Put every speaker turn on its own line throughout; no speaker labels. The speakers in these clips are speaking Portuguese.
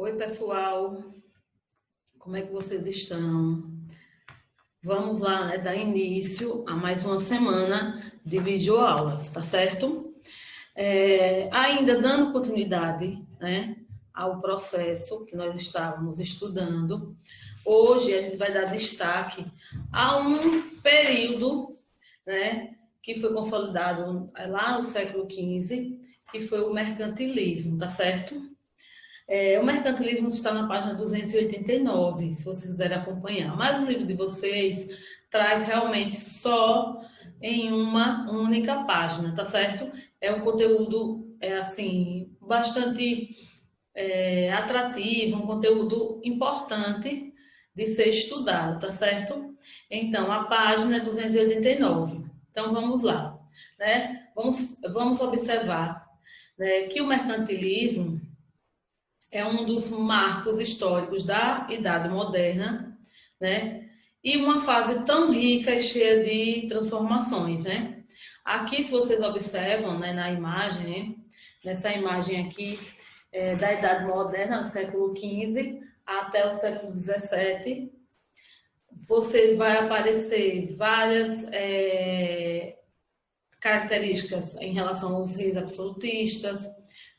Oi, pessoal, como é que vocês estão? Vamos lá, né, dar início a mais uma semana de videoaulas, tá certo? Ainda dando continuidade, né, ao processo que nós estávamos estudando, hoje a gente vai dar destaque a um período, né, que foi consolidado lá no século XV, que foi o mercantilismo, tá certo? O mercantilismo está na página 289, se vocês quiserem acompanhar. Mas o livro de vocês traz realmente só em uma única página, tá certo? É um conteúdo, assim, bastante atrativo, um conteúdo importante de ser estudado, tá certo? Então, a página é 289. Então, vamos lá, né? Vamos observar, né, que o mercantilismo é um dos marcos históricos da Idade Moderna, né? E uma fase tão rica e cheia de transformações, né? Aqui, se vocês observam, né, na imagem, né, nessa imagem aqui da Idade Moderna, do século XV até o século XVII, você vai aparecer várias características em relação aos reis absolutistas.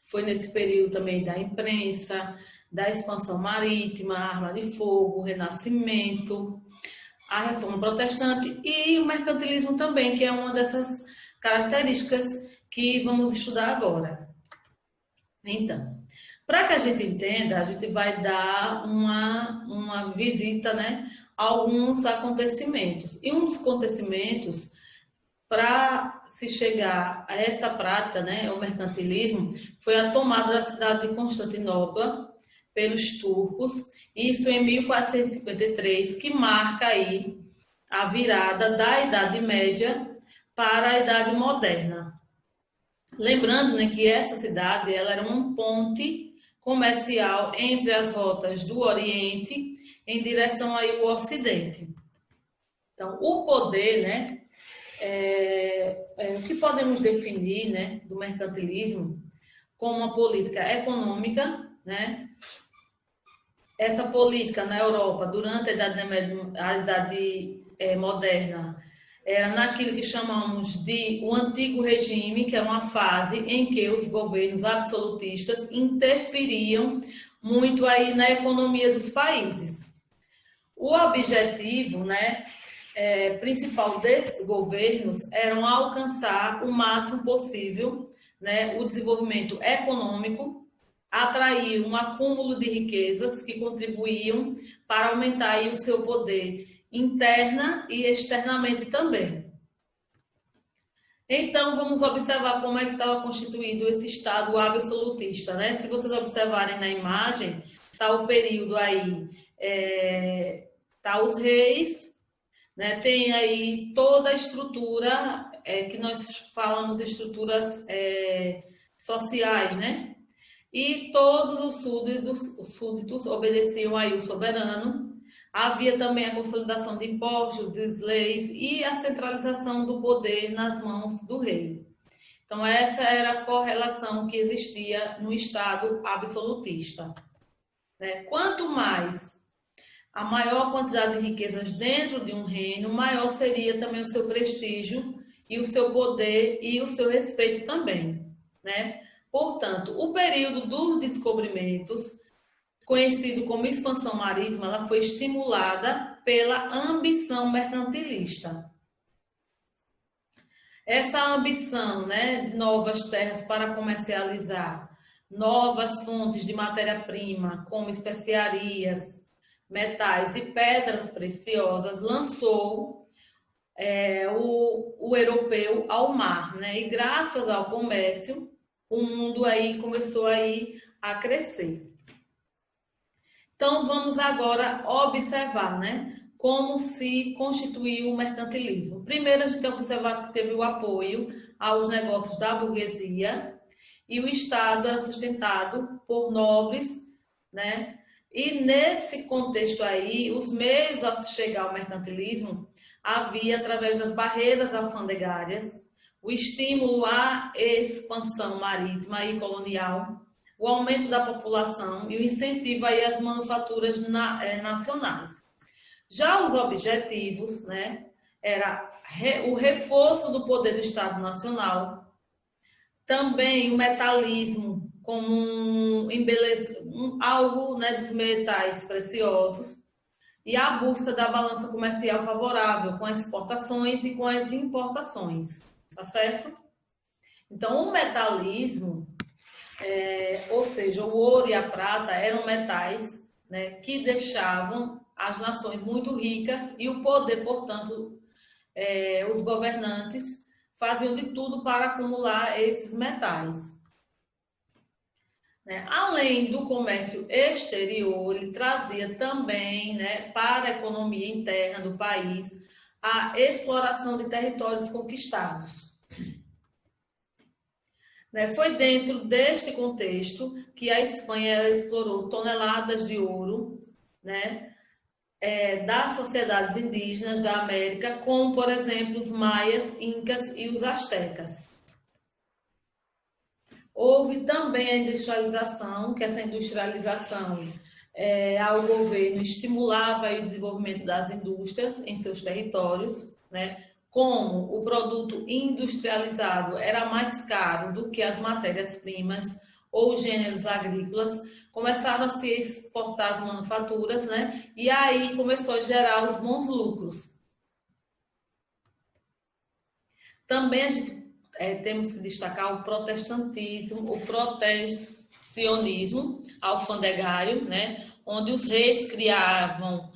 Foi nesse período também da imprensa, da expansão marítima, a arma de fogo, o renascimento, a reforma protestante e o mercantilismo também, que é uma dessas características que vamos estudar agora. Então, para que a gente entenda, a gente vai dar uma visita, né, a alguns acontecimentos. E um dos acontecimentos, para se chegar a essa prática, né, o mercantilismo, foi a tomada da cidade de Constantinopla pelos turcos, isso em 1453, que marca aí a virada da Idade Média para a Idade Moderna. Lembrando, né, que essa cidade ela era um ponte comercial entre as rotas do Oriente em direção aí ao Ocidente. Então, o poder, né, o que podemos definir, né, do mercantilismo como uma política econômica, né? Essa política na Europa durante a Idade Moderna era naquilo que chamamos de o antigo regime, que era uma fase em que os governos absolutistas interferiam muito aí na economia dos países. O objetivo, né, principal desses governos eram alcançar o máximo possível, né, o desenvolvimento econômico, atrair um acúmulo de riquezas que contribuíam para aumentar aí o seu poder interna e externamente também. Então, vamos observar como é que estava constituído esse Estado absolutista, né? Se vocês observarem na imagem, está o período aí, tá os reis, né? Tem aí toda a estrutura que nós falamos de estruturas sociais, né? E todos os súditos obedeciam aí o soberano. Havia também a consolidação de impostos, de leis e a centralização do poder nas mãos do rei. Então, essa era a correlação que existia no Estado absolutista, né? Quanto mais a maior quantidade de riquezas dentro de um reino, maior seria também o seu prestígio e o seu poder e o seu respeito também, né? Portanto, o período dos descobrimentos, conhecido como expansão marítima, ela foi estimulada pela ambição mercantilista. Essa ambição, né, de novas terras para comercializar, novas fontes de matéria-prima, como especiarias, metais e pedras preciosas, lançou o europeu ao mar, né? E graças ao comércio, o mundo aí começou aí a crescer. Então, vamos agora observar, né, como se constituiu o mercantilismo. Primeiro, a gente tem que observar que teve o apoio aos negócios da burguesia e o Estado era sustentado por nobres, né? E nesse contexto aí, os meios a chegar ao mercantilismo havia através das barreiras alfandegárias, o estímulo à expansão marítima e colonial, o aumento da população e o incentivo aí às manufaturas nacionais. Já os objetivos, né, era o reforço do poder do Estado Nacional, também o metalismo como algo, né, dos metais preciosos, e a busca da balança comercial favorável com as exportações e com as importações, tá certo? Então, o metalismo, ou seja, o ouro e a prata eram metais, né, que deixavam as nações muito ricas e o poder, portanto, os governantes faziam de tudo para acumular esses metais. Além do comércio exterior, ele trazia também, né, para a economia interna do país a exploração de territórios conquistados. Foi dentro deste contexto que a Espanha explorou toneladas de ouro, né, das sociedades indígenas da América, como, por exemplo, os maias, incas e os astecas. Houve também a industrialização, que essa industrialização ao governo estimulava o desenvolvimento das indústrias em seus territórios, né? Como o produto industrializado era mais caro do que as matérias-primas ou gêneros agrícolas, começaram a se exportar as manufaturas, né? E aí começou a gerar os bons lucros. Também a gente temos que destacar o protestantismo, o protecionismo alfandegário, né, onde os reis criavam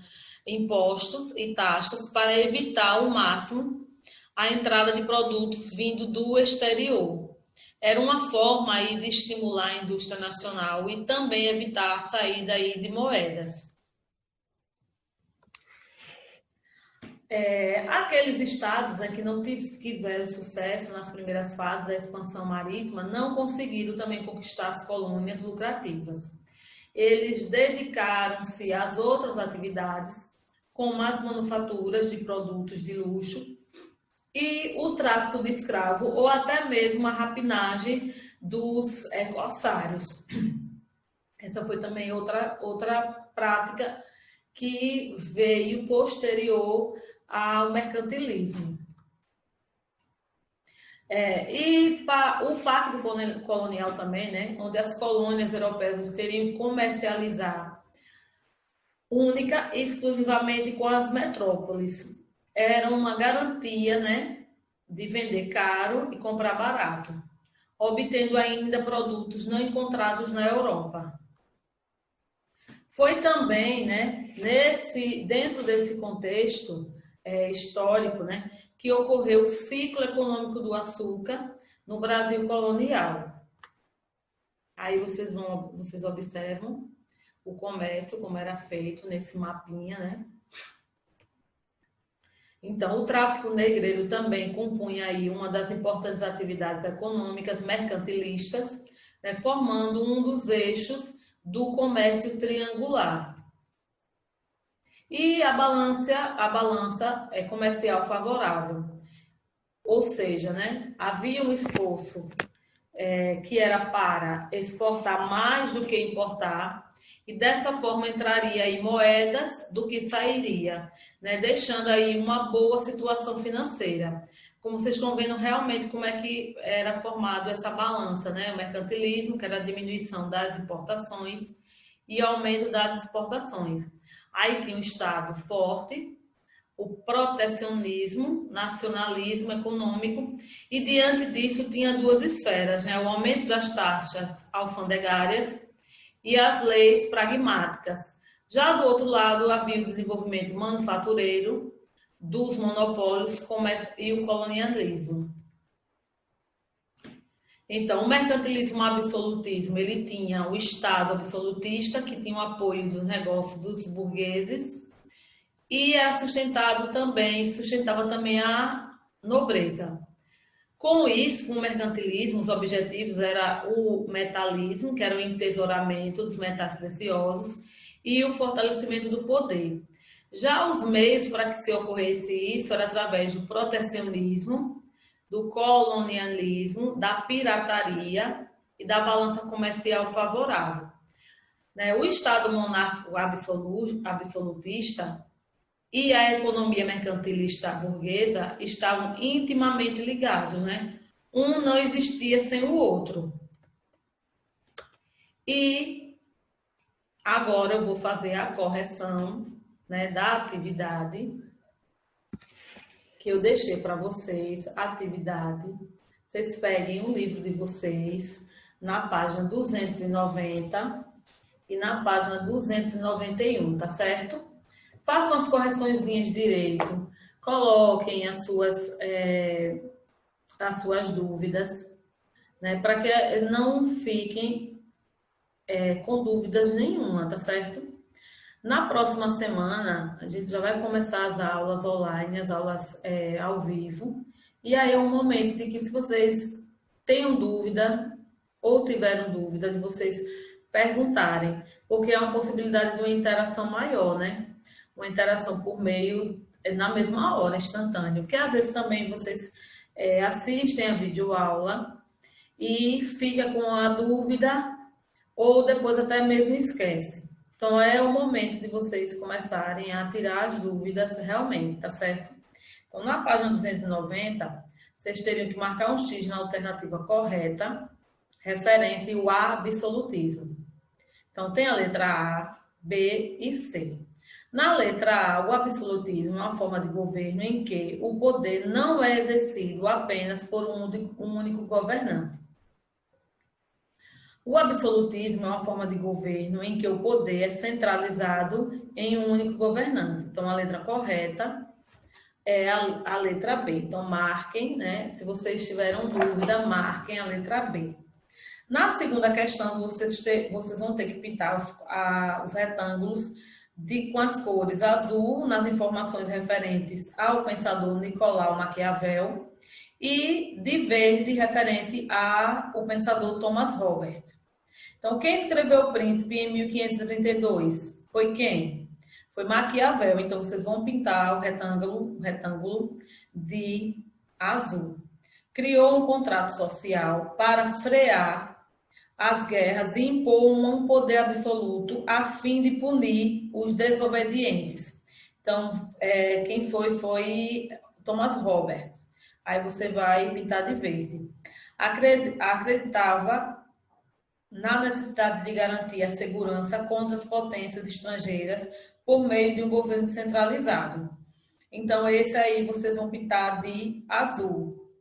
impostos e taxas para evitar ao máximo a entrada de produtos vindo do exterior. Era uma forma aí de estimular a indústria nacional e também evitar a saída aí de moedas. Aqueles estados que não tiveram sucesso nas primeiras fases da expansão marítima não conseguiram também conquistar as colônias lucrativas. Eles dedicaram-se às outras atividades, como as manufaturas de produtos de luxo e o tráfico de escravo, ou até mesmo a rapinagem dos corsários. Essa foi também outra prática que veio posterior ao mercantilismo. E o Pacto Colonial também, né, onde as colônias europeias teriam que comercializar única e exclusivamente com as metrópoles. Era uma garantia, né, de vender caro e comprar barato, obtendo ainda produtos não encontrados na Europa. Foi também, né, dentro desse contexto histórico, né, que ocorreu o ciclo econômico do açúcar no Brasil colonial. Aí vocês observam o comércio, como era feito nesse mapinha, né? Então, o tráfico negreiro também compunha aí uma das importantes atividades econômicas mercantilistas, né, formando um dos eixos do comércio triangular. E a balança comercial favorável, ou seja, né, havia um esforço que era para exportar mais do que importar, e dessa forma entraria aí moedas do que sairia, né, deixando aí uma boa situação financeira. Como vocês estão vendo realmente como é que era formado essa balança, né, o mercantilismo, que era a diminuição das importações e aumento das exportações. Aí tinha um Estado forte, o protecionismo, nacionalismo econômico, e diante disso tinha duas esferas, né? O aumento das taxas alfandegárias e as leis pragmáticas. Já do outro lado havia o desenvolvimento manufatureiro, dos monopólios e o colonialismo. Então, o mercantilismo absolutismo, ele tinha o Estado absolutista, que tinha o apoio dos negócios dos burgueses, e sustentava também a nobreza. Com isso, com o mercantilismo, os objetivos eram o metalismo, que era o entesouramento dos metais preciosos, e o fortalecimento do poder. Já os meios para que se ocorresse isso era através do protecionismo, do colonialismo, da pirataria e da balança comercial favorável. Né? O Estado monárquico absolutista e a economia mercantilista burguesa estavam intimamente ligados, né? Um não existia sem o outro. E agora eu vou fazer a correção, né, da atividade que eu deixei para vocês. Atividade. Vocês peguem o livro de vocês na página 290 e na página 291, tá certo? Façam as correçõezinhas direito, coloquem as suas dúvidas, né, para que não fiquem com dúvidas nenhuma, tá certo? Na próxima semana, a gente já vai começar as aulas online, as aulas ao vivo, e aí é um momento de que, se vocês tenham dúvida ou tiveram dúvida, de vocês perguntarem, porque é uma possibilidade de uma interação maior, né? Uma interação por meio, na mesma hora, instantâneo, porque às vezes também vocês assistem a videoaula e fica com a dúvida ou depois até mesmo esquece. Então, é o momento de vocês começarem a tirar as dúvidas realmente, tá certo? Então, na página 290, vocês teriam que marcar um X na alternativa correta, referente ao absolutismo. Então, tem a letra A, B e C. Na letra A, o absolutismo é uma forma de governo em que o poder não é exercido apenas por um único governante. O absolutismo é uma forma de governo em que o poder é centralizado em um único governante. Então, a letra correta é a letra B. Então, marquem, né? Se vocês tiveram dúvida, marquem a letra B. Na segunda questão, vocês vão ter que pintar os retângulos com as cores azul, nas informações referentes ao pensador Nicolau Maquiavel, e de verde, referente ao pensador Thomas Robert. Então, quem escreveu O Príncipe em 1532? Foi quem? Foi Maquiavel. Então, vocês vão pintar o retângulo de azul. Criou um contrato social para frear as guerras e impor um poder absoluto a fim de punir os desobedientes. Então, quem foi Thomas Robert. Aí você vai pintar de verde. Acreditava na necessidade de garantir a segurança contra as potências estrangeiras por meio de um governo centralizado. Então, esse aí vocês vão pintar de azul.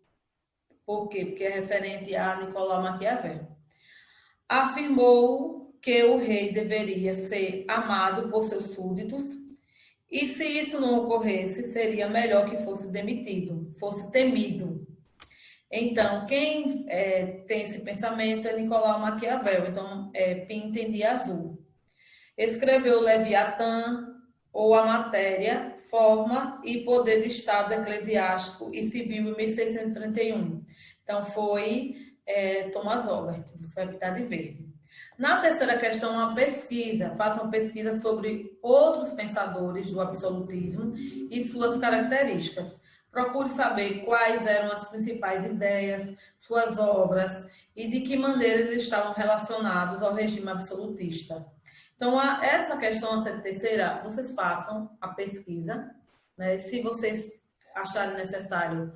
Por quê? Porque é referente a Nicolau Maquiavel. Afirmou que o rei deveria ser amado por seus súditos, e se isso não ocorresse, seria melhor que fosse demitido, fosse temido. Então, quem tem esse pensamento é Nicolau Maquiavel. Então, pintem de azul. Escreveu Leviatã, ou a matéria, forma e poder de Estado eclesiástico e civil em 1631. Então, foi Thomas Robert. Você vai pintar de verde. Na terceira questão, uma pesquisa. Faça uma pesquisa sobre outros pensadores do absolutismo e suas características. Procure saber quais eram as principais ideias, suas obras e de que maneira eles estavam relacionados ao regime absolutista. Então, essa questão, essa terceira, vocês façam a pesquisa, né? Se vocês acharem necessário,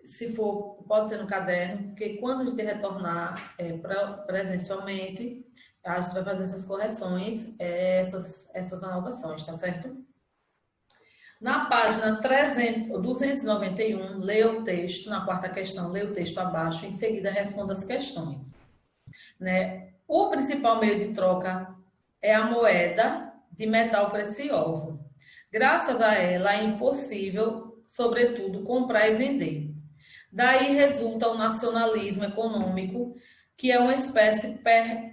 se for, pode ser no caderno, porque quando a gente retornar presencialmente, a gente vai fazer essas correções, essas anotações, tá certo? Na página 291, leia o texto, na quarta questão, leia o texto abaixo, em seguida responda as questões. Né? O principal meio de troca é a moeda de metal precioso. Graças a ela é impossível, sobretudo, comprar e vender. Daí resulta o nacionalismo econômico, que é uma espécie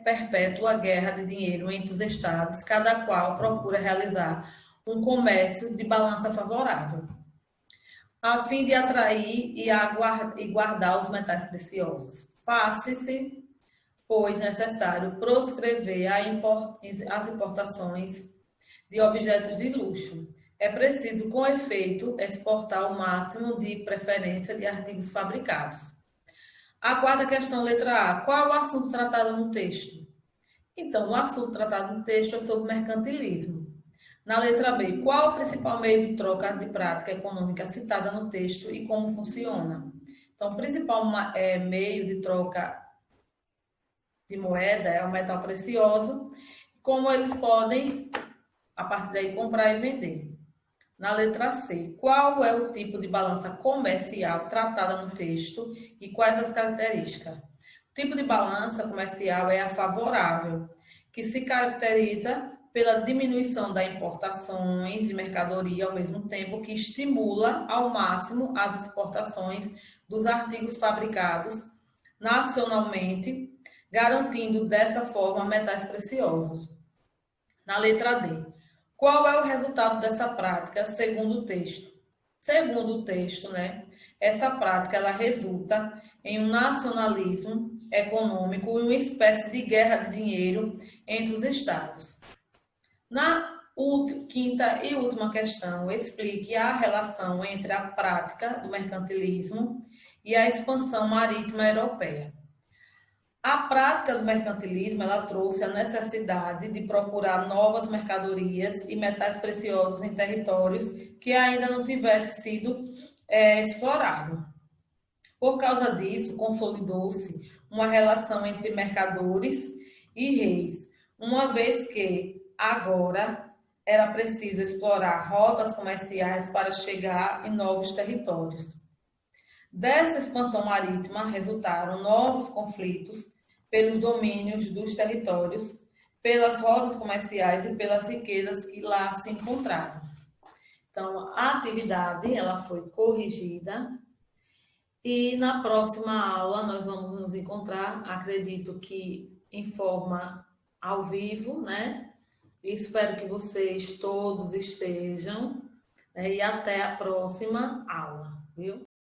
perpétua guerra de dinheiro entre os estados, cada qual procura realizar um comércio de balança favorável, a fim de atrair e guardar os metais preciosos. Faça-se, pois, necessário proscrever as importações de objetos de luxo. É preciso, com efeito, exportar o máximo de preferência de artigos fabricados. A quarta questão, letra A. Qual é o assunto tratado no texto? Então, o assunto tratado no texto é sobre mercantilismo. Na letra B, qual o principal meio de troca de prática econômica citada no texto e como funciona? Então, o principal meio de troca de moeda é o metal precioso, como eles podem, a partir daí, comprar e vender. Na letra C, qual é o tipo de balança comercial tratada no texto e quais as características? O tipo de balança comercial é a favorável, que se caracteriza pela diminuição das importações de mercadoria ao mesmo tempo que estimula ao máximo as exportações dos artigos fabricados nacionalmente, garantindo dessa forma metais preciosos. Na letra D, qual é o resultado dessa prática segundo o texto? Segundo o texto, essa prática ela resulta em um nacionalismo econômico e uma espécie de guerra de dinheiro entre os estados. Na quinta e última questão, explique a relação entre a prática do mercantilismo e a expansão marítima europeia. A prática do mercantilismo ela trouxe a necessidade de procurar novas mercadorias e metais preciosos em territórios que ainda não tivessem sido explorados. Por causa disso, consolidou-se uma relação entre mercadores e reis, uma vez que agora era preciso explorar rotas comerciais para chegar em novos territórios. Dessa expansão marítima resultaram novos conflitos pelos domínios dos territórios, pelas rotas comerciais e pelas riquezas que lá se encontravam. Então, a atividade ela foi corrigida e na próxima aula nós vamos nos encontrar, acredito que em forma ao vivo, Espero que vocês todos estejam, e até a próxima aula, viu?